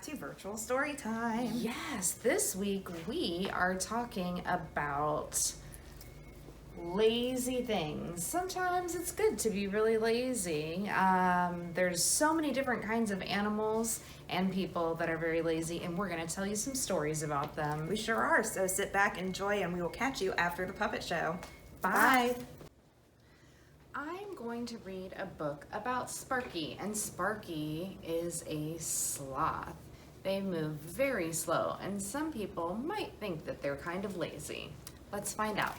to Virtual Story Time. Yes, this week we are talking about lazy things. Sometimes it's good to be really lazy. There's so many different kinds of animals and people that are very lazy, and we're going to tell you some stories about them. We sure are, so sit back, enjoy, and we will catch you after the puppet show. Bye. I'm going to read a book about Sparky, and Sparky is a sloth. They move very slow, and some people might think that they're kind of lazy. Let's find out.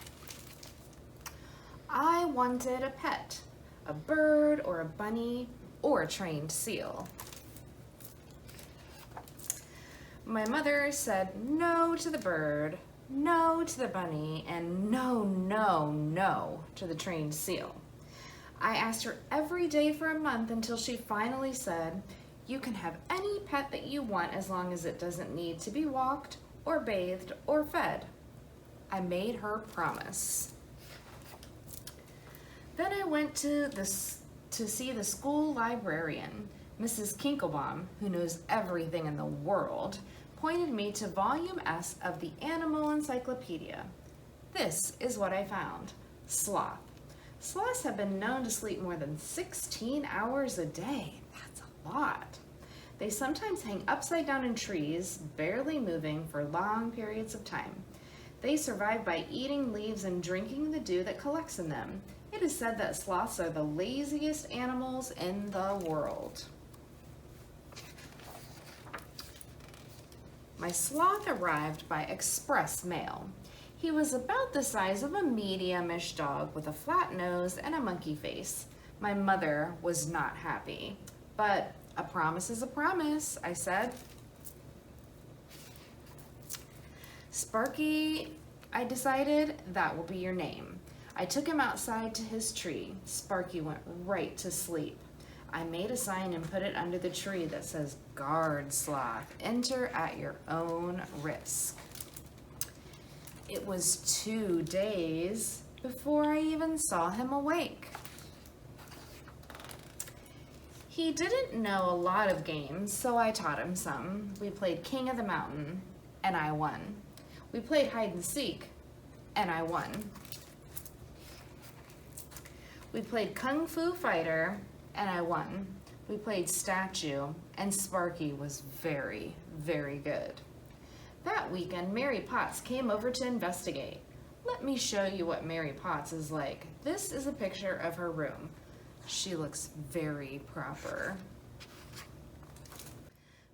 I wanted a pet, a bird or a bunny or a trained seal. My mother said no to the bird, no to the bunny, and no, no, no to the trained seal. I asked her every day for a month until she finally said, "You can have any pet that you want as long as it doesn't need to be walked or bathed or fed." I made her promise. Then I went to see the school librarian. Mrs. Kinklebaum, who knows everything in the world, pointed me to Volume S of the Animal Encyclopedia. This is what I found. Sloth. Sloths have been known to sleep more than 16 hours a day. That's a lot. They sometimes hang upside down in trees, barely moving for long periods of time. They survive by eating leaves and drinking the dew that collects in them. It is said that sloths are the laziest animals in the world. My sloth arrived by express mail. He was about the size of a medium-ish dog with a flat nose and a monkey face. My mother was not happy, but a promise is a promise, I said. Sparky, I decided, that will be your name. I took him outside to his tree. Sparky went right to sleep. I made a sign and put it under the tree that says, "Guard Sloth, enter at your own risk." It was 2 days before I even saw him awake. He didn't know a lot of games, so I taught him some. We played King of the Mountain, and I won. We played hide and seek, and I won. We played Kung Fu Fighter, and I won. We played Statue, and Sparky was very, very good. That weekend, Mary Potts came over to investigate. Let me show you what Mary Potts is like. This is a picture of her room. She looks very proper.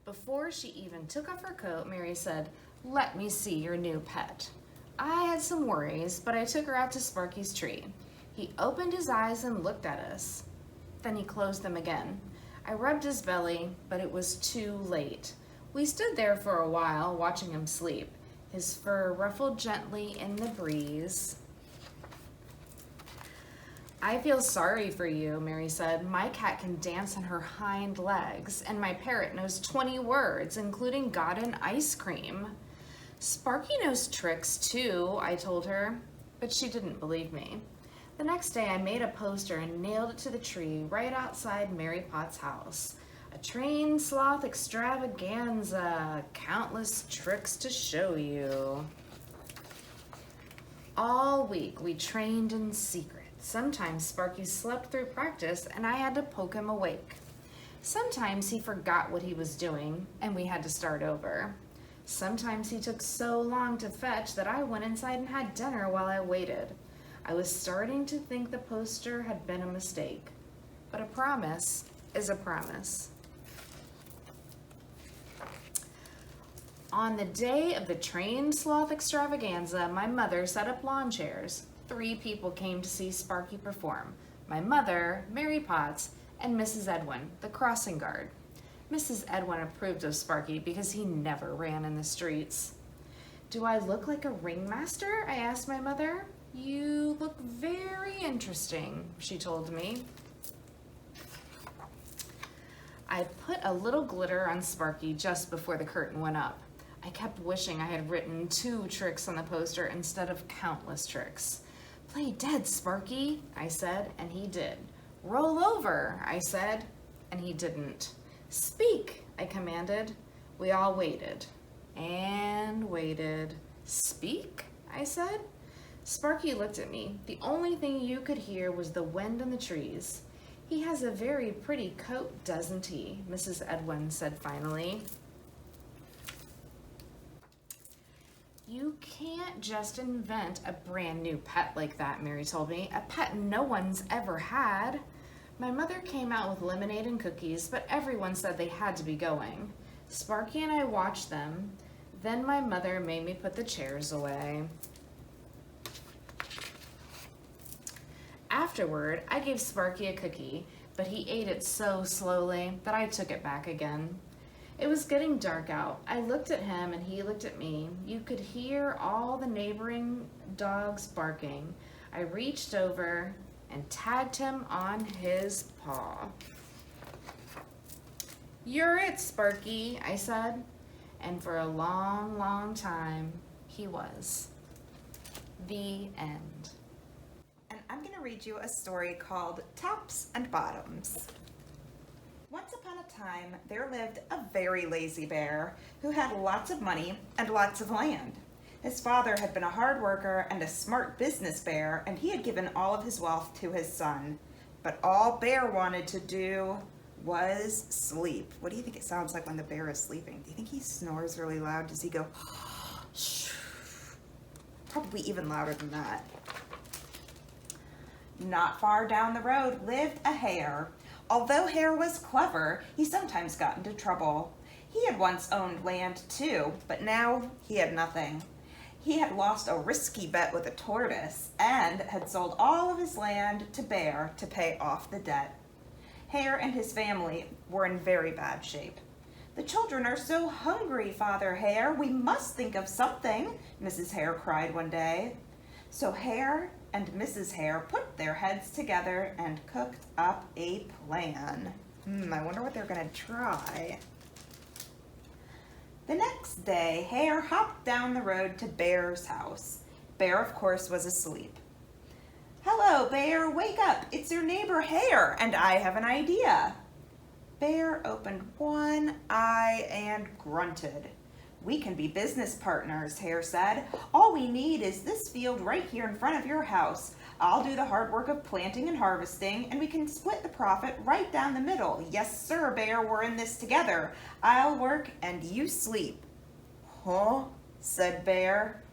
Before she even took off her coat, Mary said, "Let me see your new pet." I had some worries, but I took her out to Sparky's tree. He opened his eyes and looked at us. Then he closed them again. I rubbed his belly, but it was too late. We stood there for a while, watching him sleep. His fur ruffled gently in the breeze. "I feel sorry for you," Mary said. "My cat can dance on her hind legs, and my parrot knows 20 words, including God and ice cream." "Sparky knows tricks too," I told her, but she didn't believe me. The next day I made a poster and nailed it to the tree right outside Mary Potts' house. "A trained sloth extravaganza, countless tricks to show you." All week we trained in secret. Sometimes Sparky slept through practice and I had to poke him awake. Sometimes he forgot what he was doing and we had to start over. Sometimes he took so long to fetch that I went inside and had dinner while I waited. I was starting to think the poster had been a mistake, but a promise is a promise. On the day of the trained sloth extravaganza, my mother set up lawn chairs. 3 people came to see Sparky perform. My mother, Mary Potts, and Mrs. Edwin, the crossing guard. Mrs. Edwin approved of Sparky because he never ran in the streets. "Do I look like a ringmaster?" I asked my mother. "You look very interesting," she told me. I put a little glitter on Sparky just before the curtain went up. I kept wishing I had written 2 tricks on the poster instead of countless tricks. "Play dead, Sparky," I said, and he did. "Roll over," I said, and he didn't. "Speak," I commanded. We all waited and waited. Speak? I said. Sparky looked at me. The only thing you could hear was the wind in the trees. He has a very pretty coat, doesn't he? Mrs. Edwin said finally. You can't just invent a brand new pet like that, Mary told me. A pet no one's ever had. My mother came out with lemonade and cookies, but everyone said they had to be going. Sparky and I watched them. Then my mother made me put the chairs away. Afterward, I gave Sparky a cookie, but he ate it so slowly that I took it back again. It was getting dark out. I looked at him and he looked at me. You could hear all the neighboring dogs barking. I reached over and tagged him on his paw. You're it, Sparky, I said. And for a long, long time, he was. The end. And I'm going to read you a story called Tops and Bottoms. Once upon a time, there lived a very lazy bear who had lots of money and lots of land. His father had been a hard worker and a smart business bear, and he had given all of his wealth to his son. But all Bear wanted to do was sleep. What do you think it sounds like when the bear is sleeping? Do you think he snores really loud? Does he go, probably even louder than that? Not far down the road lived a hare. Although Hare was clever, he sometimes got into trouble. He had once owned land too, but now he had nothing. He had lost a risky bet with a tortoise and had sold all of his land to Bear to pay off the debt. Hare and his family were in very bad shape. The children are so hungry, Father Hare. We must think of something, Mrs. Hare cried one day. So Hare and Mrs. Hare put their heads together and cooked up a plan. I wonder what they're going to try. The next day, Hare hopped down the road to Bear's house. Bear, of course, was asleep. Hello, Bear, wake up. It's your neighbor Hare, and I have an idea. Bear opened one eye and grunted. We can be business partners, Hare said. All we need is this field right here in front of your house. I'll do the hard work of planting and harvesting, and we can split the profit right down the middle. Yes, sir, Bear, we're in this together. I'll work and you sleep. Huh? Said Bear.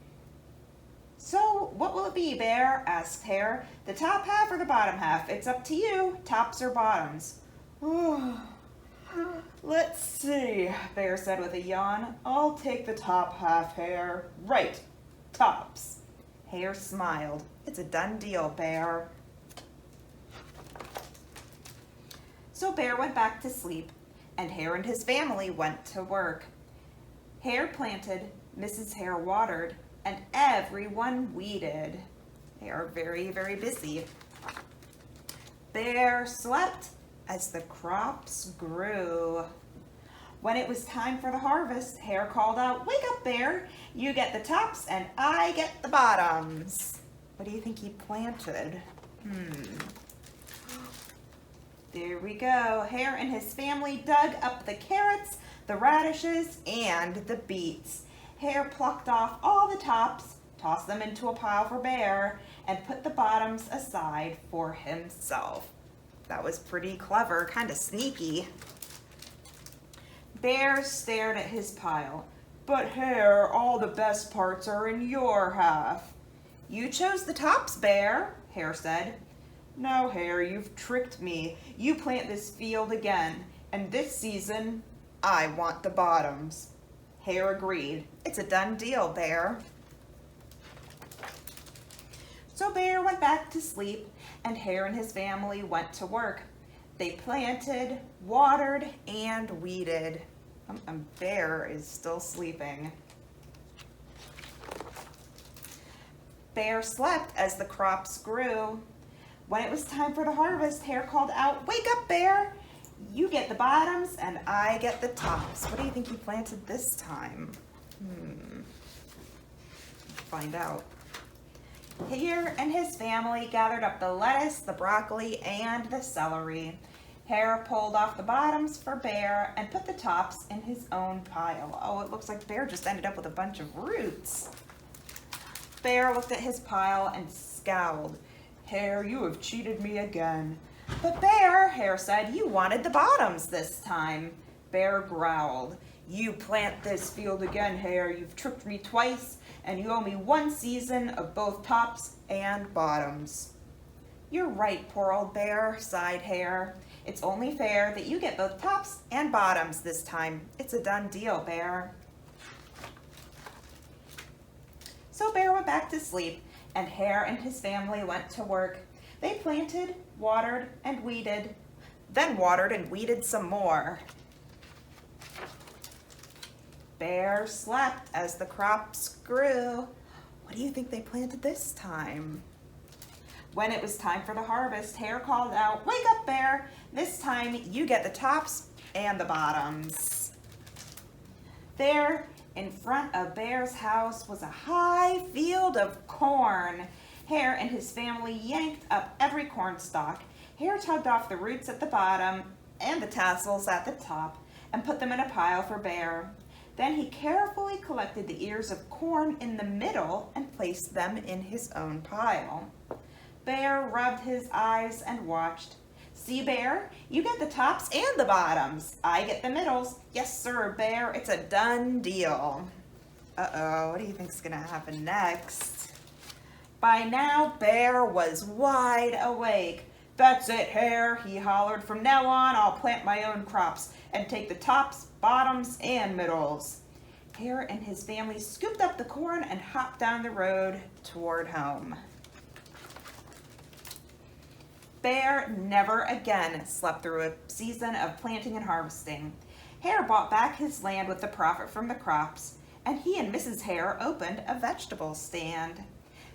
So, what will it be, Bear? Asked Hare. The top half or the bottom half? It's up to you, tops or bottoms. Let's see, Bear said with a yawn. I'll take the top half, Hare. Right, tops. Hare smiled. It's a done deal, Bear. So Bear went back to sleep, and Hare and his family went to work. Hare planted, Mrs. Hare watered, and everyone weeded. They are very, very busy. Bear slept as the crops grew. When it was time for the harvest, Hare called out, "Wake up, Bear! You get the tops and I get the bottoms." What do you think he planted? There we go. Hare and his family dug up the carrots, the radishes, and the beets. Hare plucked off all the tops, tossed them into a pile for Bear, and put the bottoms aside for himself. That was pretty clever, kind of sneaky. Bear stared at his pile. But Hare, all the best parts are in your half. You chose the tops, Bear, Hare said. No, Hare, you've tricked me. You plant this field again, and this season, I want the bottoms. Hare agreed. It's a done deal, Bear. So Bear went back to sleep, and Hare and his family went to work. They planted, watered, and weeded. Bear is still sleeping. Bear slept as the crops grew. When it was time for the harvest, Hare called out, "Wake up, Bear! You get the bottoms and I get the tops." What do you think he planted this time? Find out. Hare and his family gathered up the lettuce, the broccoli, and the celery. Hare pulled off the bottoms for Bear and put the tops in his own pile. Oh, it looks like Bear just ended up with a bunch of roots. Bear looked at his pile and scowled. Hare, you have cheated me again. But Bear, Hare said, you wanted the bottoms this time. Bear growled. You plant this field again, Hare. You've tricked me twice, and you owe me 1 season of both tops and bottoms. You're right, poor old Bear, sighed Hare. It's only fair that you get both tops and bottoms this time. It's a done deal, Bear. So Bear went back to sleep, and Hare and his family went to work. They planted, watered, and weeded, then watered and weeded some more. Bear slept as the crops grew. What do you think they planted this time? When it was time for the harvest, Hare called out, "Wake up, Bear! This time you get the tops and the bottoms." There, in front of Bear's house, was a high field of corn. Hare and his family yanked up every corn stalk. Hare tugged off the roots at the bottom and the tassels at the top and put them in a pile for Bear. Then he carefully collected the ears of corn in the middle and placed them in his own pile. Bear rubbed his eyes and watched. See, Bear, you get the tops and the bottoms. I get the middles. Yes, sir, Bear, it's a done deal. Uh-oh, what do you think's gonna happen next? By now, Bear was wide awake. That's it, Hare, he hollered. From now on, I'll plant my own crops and take the tops, bottoms, and middles. Hare and his family scooped up the corn and hopped down the road toward home. Bear never again slept through a season of planting and harvesting. Hare bought back his land with the profit from the crops, and he and Mrs. Hare opened a vegetable stand.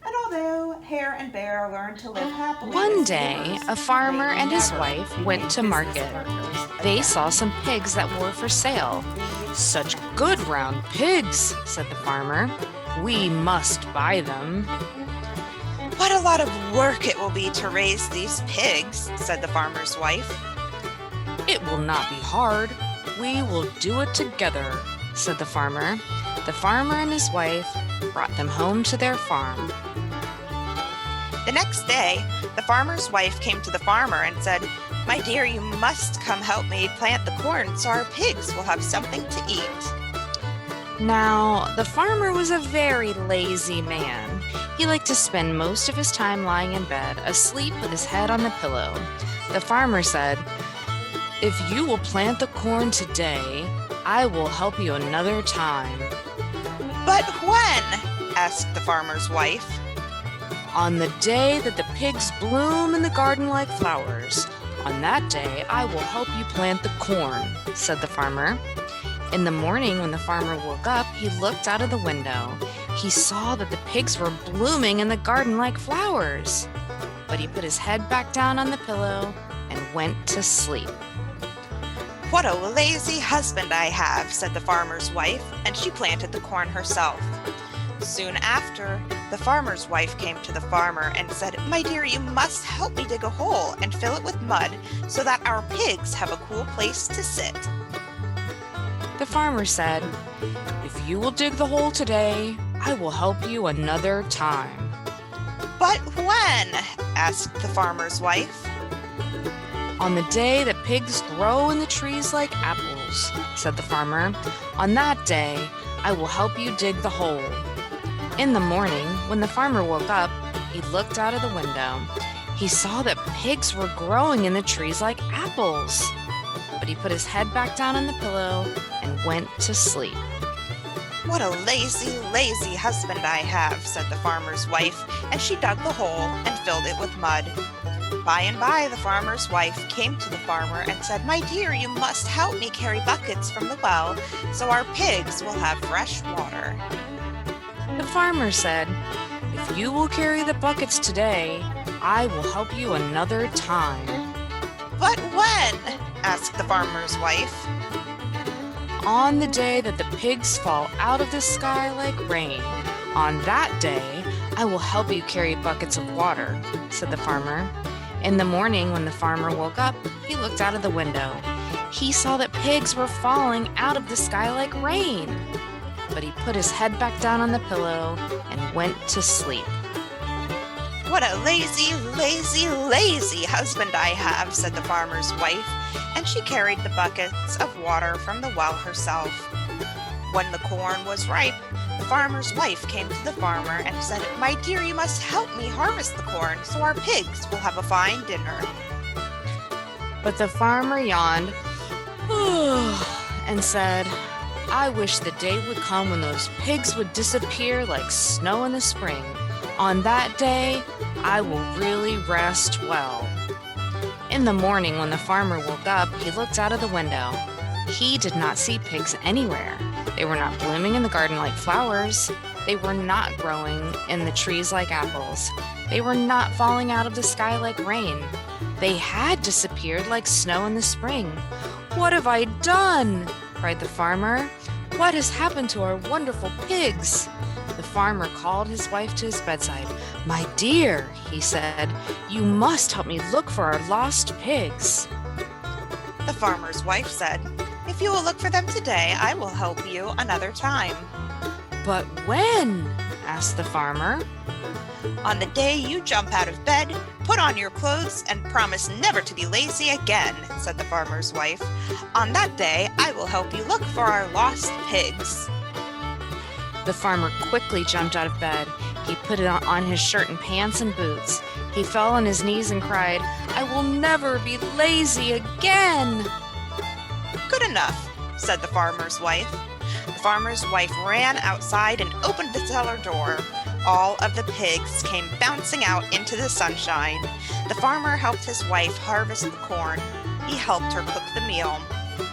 And although Hare and Bear learned to live happily, One day, a farmer and his wife went to market. They saw some pigs that were for sale. "Such good round pigs," said the farmer. "We must buy them." "What a lot of work it will be to raise these pigs," said the farmer's wife. "It will not be hard. We will do it together," said the farmer. The farmer and his wife brought them home to their farm. The next day, the farmer's wife came to the farmer and said, "My dear, you must come help me plant the corn so our pigs will have something to eat." Now, the farmer was a very lazy man. He liked to spend most of his time lying in bed, asleep with his head on the pillow. The farmer said, "If you will plant the corn today, I will help you another time." "But when?" asked the farmer's wife. "On the day that the pigs bloom in the garden like flowers. On that day, I will help you plant the corn," said the farmer. In the morning, when the farmer woke up, he looked out of the window. He saw that the pigs were blooming in the garden like flowers. But he put his head back down on the pillow and went to sleep. "What a lazy husband I have," said the farmer's wife, and she planted the corn herself. Soon after, the farmer's wife came to the farmer and said, "My dear, you must help me dig a hole and fill it with mud so that our pigs have a cool place to sit." The farmer said, "If you will dig the hole today, I will help you another time." "But when?" asked the farmer's wife. "On the day that pigs grow in the trees like apples," said the farmer. "On that day, I will help you dig the hole." In the morning, when the farmer woke up, he looked out of the window. He saw that pigs were growing in the trees like apples. But he put his head back down on the pillow and went to sleep. "What a lazy, lazy husband I have," said the farmer's wife, and she dug the hole and filled it with mud. By and by, the farmer's wife came to the farmer and said, "My dear, you must help me carry buckets from the well so our pigs will have fresh water." The farmer said, "If you will carry the buckets today, I will help you another time." "But when?" asked the farmer's wife. "On the day that the pigs fall out of the sky like rain. On that day, I will help you carry buckets of water," said the farmer. In the morning, when the farmer woke up, he looked out of the window. He saw that pigs were falling out of the sky like rain. But he put his head back down on the pillow and went to sleep. "What a lazy, lazy, lazy husband I have," said the farmer's wife, and she carried the buckets of water from the well herself. When the corn was ripe, the farmer's wife came to the farmer and said, "My dear, you must help me harvest the corn so our pigs will have a fine dinner." But the farmer yawned and said, "I wish the day would come when those pigs would disappear like snow in the spring. On that day, I will really rest well." In the morning, when the farmer woke up, he looked out of the window. He did not see pigs anywhere. They were not blooming in the garden like flowers. They were not growing in the trees like apples. They were not falling out of the sky like rain. They had disappeared like snow in the spring. "What have I done?" cried the farmer. "What has happened to our wonderful pigs?" The farmer called his wife to his bedside. "My dear," he said, "you must help me look for our lost pigs." The farmer's wife said, "If you will look for them today, I will help you another time." "But when?" asked the farmer. "On the day you jump out of bed, put on your clothes, and promise never to be lazy again," said the farmer's wife. "On that day, I will help you look for our lost pigs." The farmer quickly jumped out of bed. He put on his shirt and pants and boots. He fell on his knees and cried, "I will never be lazy again." "Good enough," said the farmer's wife. The farmer's wife ran outside and opened the cellar door. All of the pigs came bouncing out into the sunshine. The farmer helped his wife harvest the corn. He helped her cook the meal.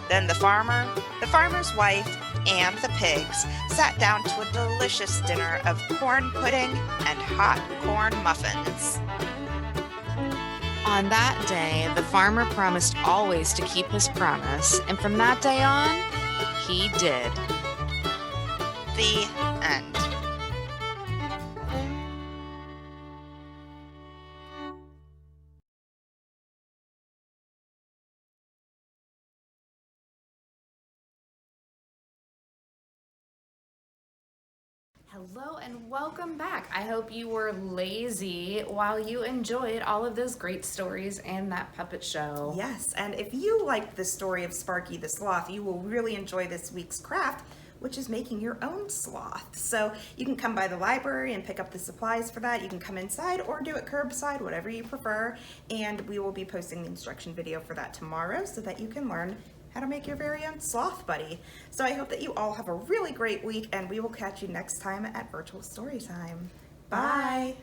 Then the farmer's wife, and the pigs sat down to a delicious dinner of corn pudding and hot corn muffins. On that day, the farmer promised always to keep his promise, and from that day on, he did. The end. Hello and welcome back. I hope you were lazy while you enjoyed all of those great stories and that puppet show. Yes, and if you liked the story of Sparky the Sloth, you will really enjoy this week's craft, which is making your own sloth. So you can come by the library and pick up the supplies for that. You can come inside or do it curbside, whatever you prefer. And we will be posting the instruction video for that tomorrow so that you can learn how to make your very own sloth buddy. So I hope that you all have a really great week, and we will catch you next time at Virtual Storytime. Bye.